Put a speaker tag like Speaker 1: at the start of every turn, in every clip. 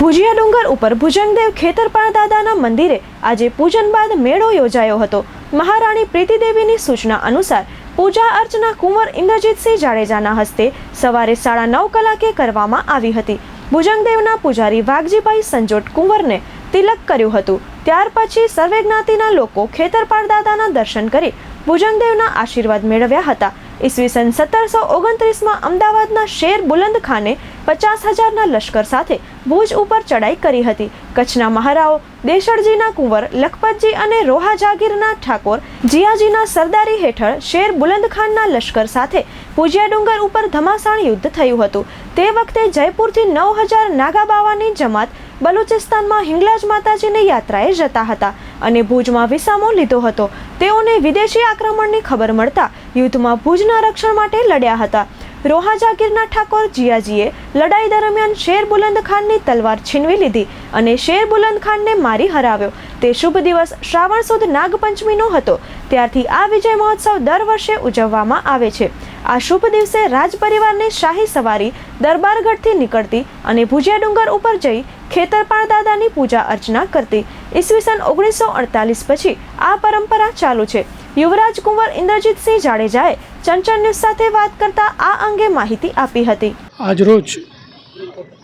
Speaker 1: ભુજિયા ડુંગર ઉપર ભુજંગદેવ ખેતરપાળ દાદાના મંદિરે આજે પૂજન બાદ મેળો યોજાયો હતો। મહારાણી પ્રીતિદેવીની સૂચના અનુસાર પૂજા અર્ચના કુંવર ઇન્દ્રજીતસિંહ જાડેજાના હસ્તે સવારે 9:30 કલાકે કરવામાં આવી હતી। ભુજંગદેવના પૂજારી વાઘજીભાઈ સંજોટ કુંવરને તિલક કર્યું હતું। ત્યાર પછી સર્વે જ્ઞાતિના લોકો ખેતરપાળ દાદાના દર્શન કરી ભુજંગદેવના આશીર્વાદ મેળવ્યા હતા। ઈસવીસન 1729માં અમદાવાદના શેર બુલંદ ખાને 50,000ના લશ્કર સાથે ભુજ ઉપર ચડાઈ કરી હતી। કચ્છના મહારાઓ દેશળજીના કુંવર લખપતજી અને રોહા જાગીરના ઠાકોર જીયાજીના સરદારી હેઠળ શેર બુલંદ ખાનના લશ્કર સાથે ભુજિયા ડુંગર ઉપર ધમાસાણ યુદ્ધ થયું હતું। તે વખતે જયપુરથી 9,000 નાગા બાવાની જમાત બલુચિસ્તાનમાં હિંગલાજ માતાજીની યાત્રાએ જતા હતા અને ભુજમાં વિસામો લીધો હતો। તેઓને વિદેશી આક્રમણની ખબર મળતા યુદ્ધમાં ભુજના રક્ષણ માટે લડ્યા હતા। રોહા જાગીરના ઠાકોર જીયાજીએ લડાઈ દરમિયાન શેર બુલંદ ખાનની તલવાર છીનવી લીધી અને શેર બુલંદ ખાનને મારી હરાવ્યો। તે શુભ દિવસ શ્રાવણ સુદ નાગપંચમીનો હતો। ત્યારથી આ વિજય મહોત્સવ દર વર્ષે ઉજવવામાં આવે છે। આ શુભ દિવસે રાજ પરિવારની શાહી સવારી દરબારગઢથી નીકળતી અને ભુજિયા ડુંગર ઉપર જઈ ખેતરપાળ દાદાની પૂજા અર્ચના કરતી। ઈસવીસન 1948 પછી આ પરંપરા ચાલુ છે। યુવરાજ કુંવર ઇન્દ્રજીતસિંહ જાડેજાએ ચંચળ ન્યૂઝ સાથે વાત કરતા આ અંગે માહિતી આપી હતી।
Speaker 2: આજરોજ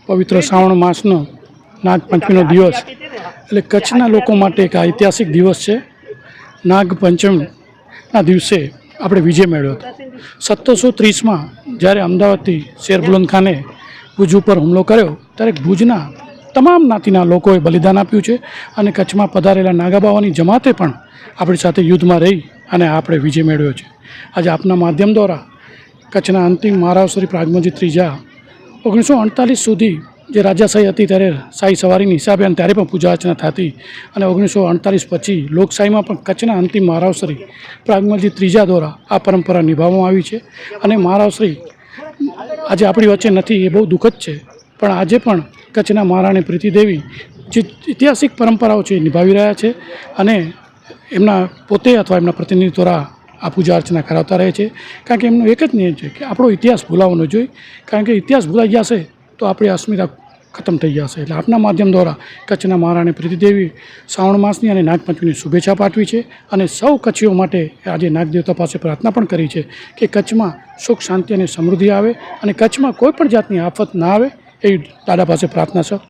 Speaker 2: પવિત્ર શ્રાવણ માસનો નાગપંચમીનો દિવસ એટલે કચ્છના લોકો માટે એક ઐતિહાસિક દિવસ છે। નાગપંચમના દિવસે આપણે વિજય મેળવ્યો હતો। 1730માં જ્યારે અમદાવાદથી શેર બુલંદ ખાને ભુજ ઉપર હુમલો કર્યો ત્યારે ભુજના તમામ જ્ઞાતિના લોકોએ બલિદાન આપ્યું છે અને કચ્છમાં પધારેલા નાગાબાવાની જમાતે પણ આપણી સાથે યુદ્ધમાં રહી અને આપણે વિજય મેળવ્યો છે। આજે આપના માધ્યમ દ્વારા કચ્છના અંતિમ મહારાવ શ્રી પ્રાગમલજી ત્રીજા 1948 સુધી જે રાજાશાહી હતી ત્યારે શાહી સવારીની હિસાબે અને ત્યારે પણ પૂજા અર્ચના થતી અને 1948 પછી લોકશાહીમાં પણ કચ્છના અંતિમ મહારાવ શ્રી પ્રાગમલજી ત્રીજા દ્વારા આ પરંપરા નિભાવવામાં આવી છે અને મહારાવ શ્રી આજે આપણી વચ્ચે નથી એ બહુ દુઃખદ છે, પણ આજે પણ કચ્છના મહારાણી પ્રીતિદેવી જે ઐતિહાસિક પરંપરાઓ છે એ નિભાવી રહ્યા છે અને એમના પોતે અથવા એમના પ્રતિનિધિ દ્વારા આ પૂજા અર્ચના કરાવતા રહે છે। કારણ કે એમનો એક જ નિયમ છે કે આપણો ઇતિહાસ ભૂલાવો ન જોઈએ, કારણ કે ઇતિહાસ ભૂલાઈ જશે તો આપણી અસ્મિતા ખતમ થઈ જશે। એટલે આપના માધ્યમ દ્વારા કચ્છના મહારાણી પ્રીતિદેવી શ્રાવણ માસની અને નાગપંચમીની શુભેચ્છા પાઠવી છે અને સૌ કચ્છીઓ માટે આજે નાગદેવતા પાસે પ્રાર્થના પણ કરી છે કે કચ્છમાં સુખ શાંતિ અને સમૃદ્ધિ આવે અને કચ્છમાં કોઈ પણ જાતની આફત ના આવે એવી દાદા પાસે પ્રાર્થના છે।